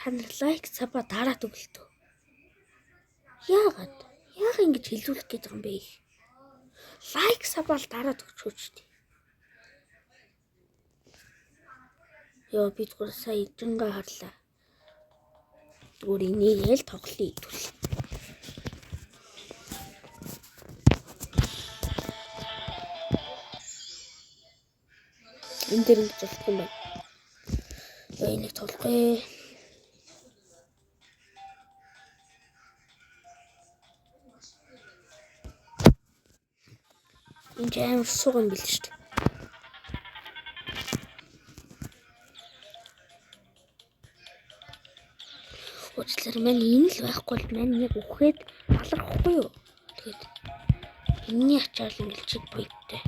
та нар лайк саба дараад өгөлтөө. Яагаад ингэж хэлүүлэх гээд байгаа юм бэ? Лайк сабал дараад өгчөөч дээ. Яа би зүгээр сая жингээ харлаа. Зүгээр инээгээл тоглоё идвэл. Энэ дэр ингэж болтго юм байна. Яа энийг тоглоё. Энд амар сууг юм бил шүү дээ. Уучлаарай маань энэ л байхгүй л маань яг үхээд алрахгүй юу. Тэгээд энэний ачаал ингээл чиг бойттой.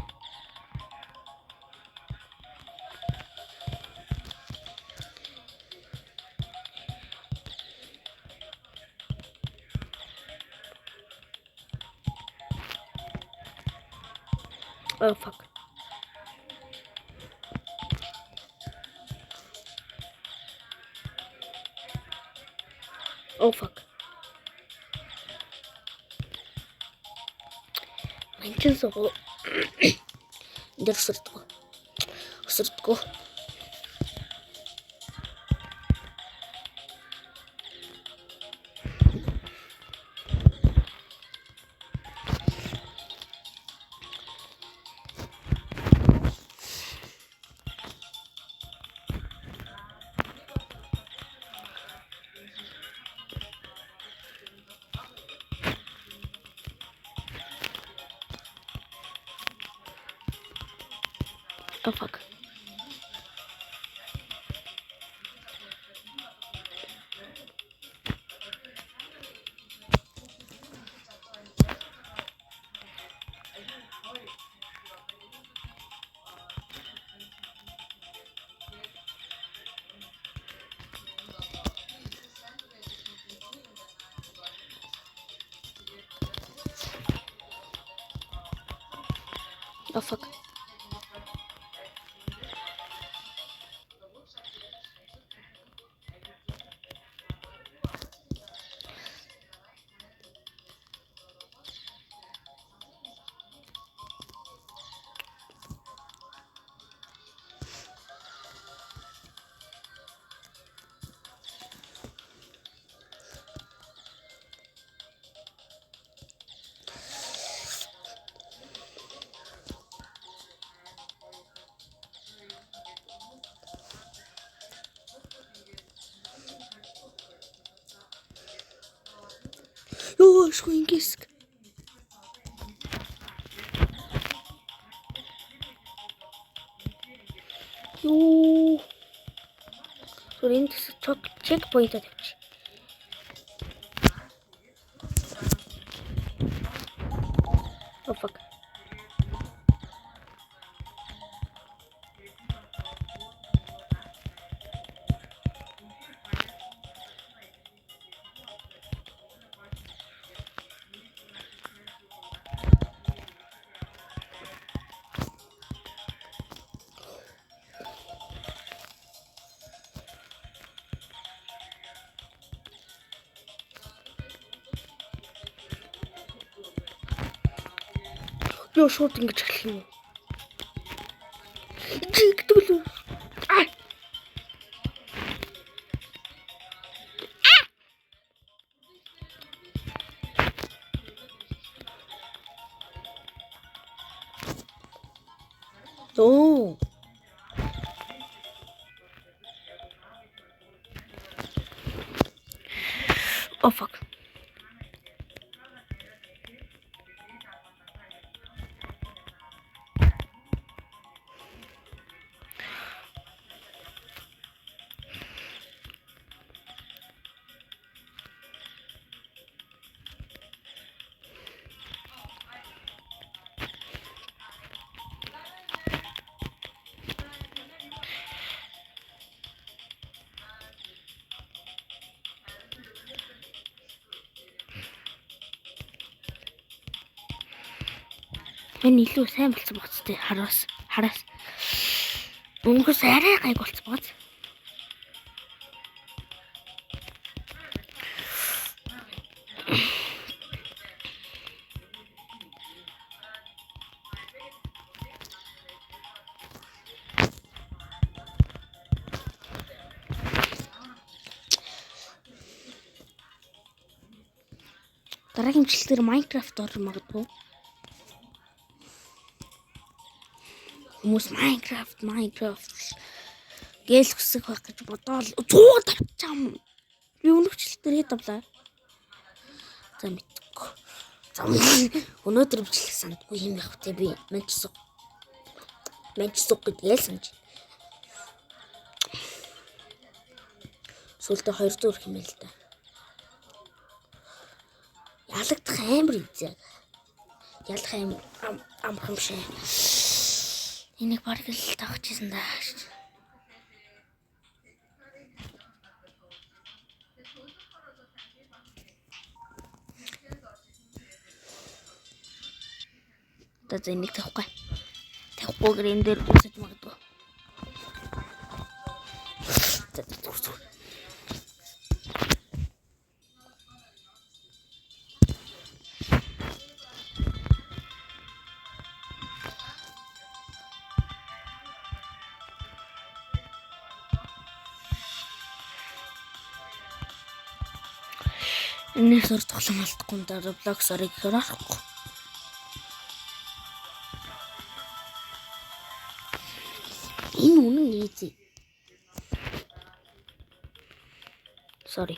Oh fuck. Oh fuck. Манчин суу. Дэрсэрдгөө. Өсөрдгөө. Oh fuck. Oh fuck. Ёо, шгүй ингэсг. Ёо. Сүрэн чек point тавьчих. Oh fuck. Ёо шууд ингэж эхлэх юм. Жигдвэл. Оо. Oh fuck. Энэ илүү сайн болсон боцтой хараас. Өнгөс арай гайг болсон боц. Дараагийн бичлэгээр Minecraft орж магадгүй. Хүмүүс Minecraft гээл хүсэх байх гэж бодоол 100 тавьчаам. Би өнөчлөлтөр хэд авлаа. За мэдгүй. За өнөөдөр бичлэх сандгүй юм явах те би мэнчсуг гэдгээл санаж. Сүлдө 200 өрх юм л да. Ялагдах амар үзээ. Ялах амархан шээ. Энийг бараг л тавчихсан даа. За энийг тавихгүй. Тавихгүйгээр энэ дээр үсэж магадгүй. Энэс ор тоглоом алдахгүй дараа блок сарыг харахгүй. Энэ үнэн easy. Sorry.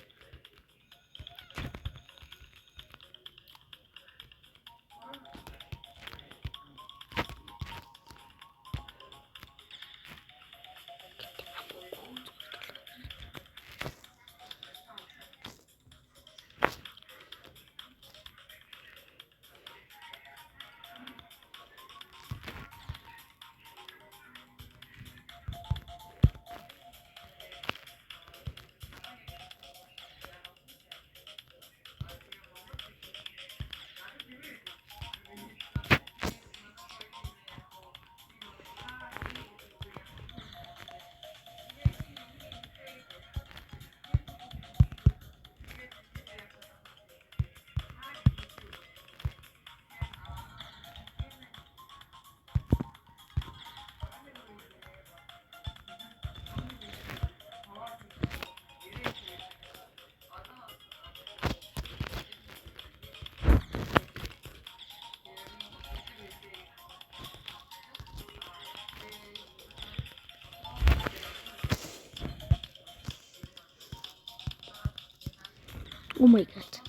Oh my god.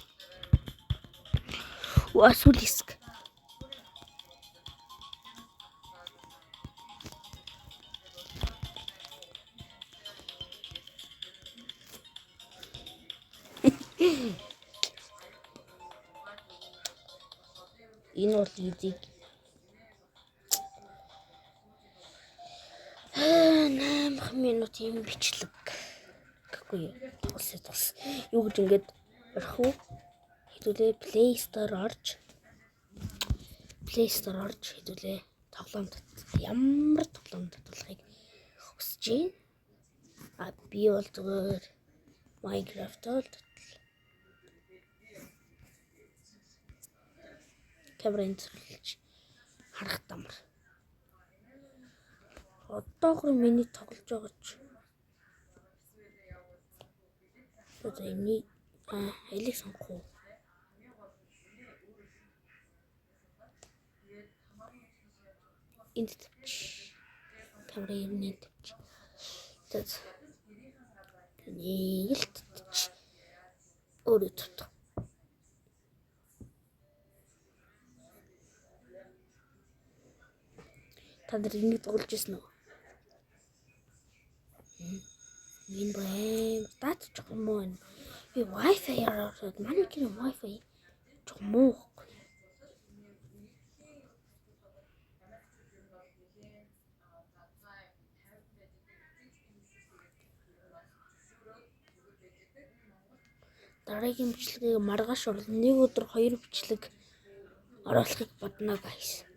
Сүлиск. Энэ бол easy. 8 минутын бичлэг. Гэхгүй тус. Юу гэж ингэж орох уу? Хэдүүлээ Play Store орж хэдүүлээ тоглоом ямар тоглоом татуулахыг хүсэж байна. Би бол зүгээр Minecraft-оор камерын зөвлөж харах дамар. Одоогор миний тоглож байгаа ч. Одоо энийг элийг сонгох уу? Энд тавьчих. Камерын энд тавьчих. Тэд. Нийлт тавьчих. Өөрөө тавьчих. Та нар энийг тоглож ирсэн үү? Энэ бэм татчих юм уу? Би Wi-Fi-аар ороод манай гэр Wi-Fi жоо муу. Дараагийн бичлэгийг маргааш оруулна. Нэг өдөр 2 бичлэг оруулахыг бодно guys.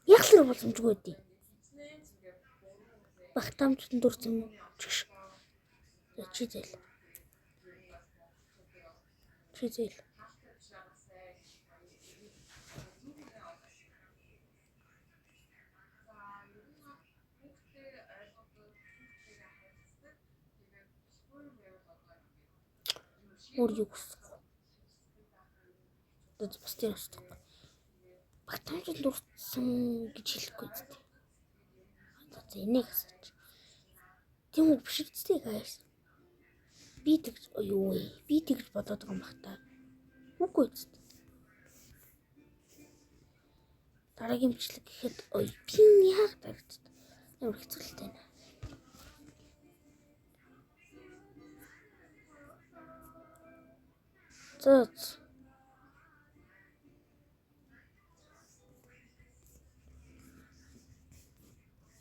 Яг Ахлах боломжгүй дээ. Багтаамжтан дурсан чигш. Чизэл. Өөр юу гэсэн. Тэд бас тийм шүү дээ. Багтаамжтан дурсан гэж хэлэхгүй дээ. За энийг асууж. Тийм үү биш үстэй guys. Би тэгж бодоод байгаа юм бах та. Үгүй ээ. Дараагийн бичлэг гэхэд би яг дарагт. Ямар хэцүүлтэй нэ. Зөөц.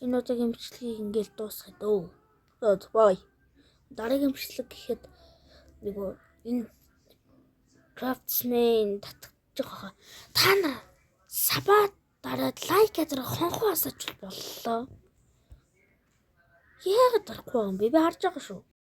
Энэ удаагийн бичлэгийг ингээл дуусгая дөө. Зөөц бай. Дараагийн бичлэг гэхэд нөгөө энэ Craftsman татчих байгаа. Та нар сабаа дараад лайк язраа хонхоо асаач боллоо. Яг дарахгүй юм би харж байгаа шүү.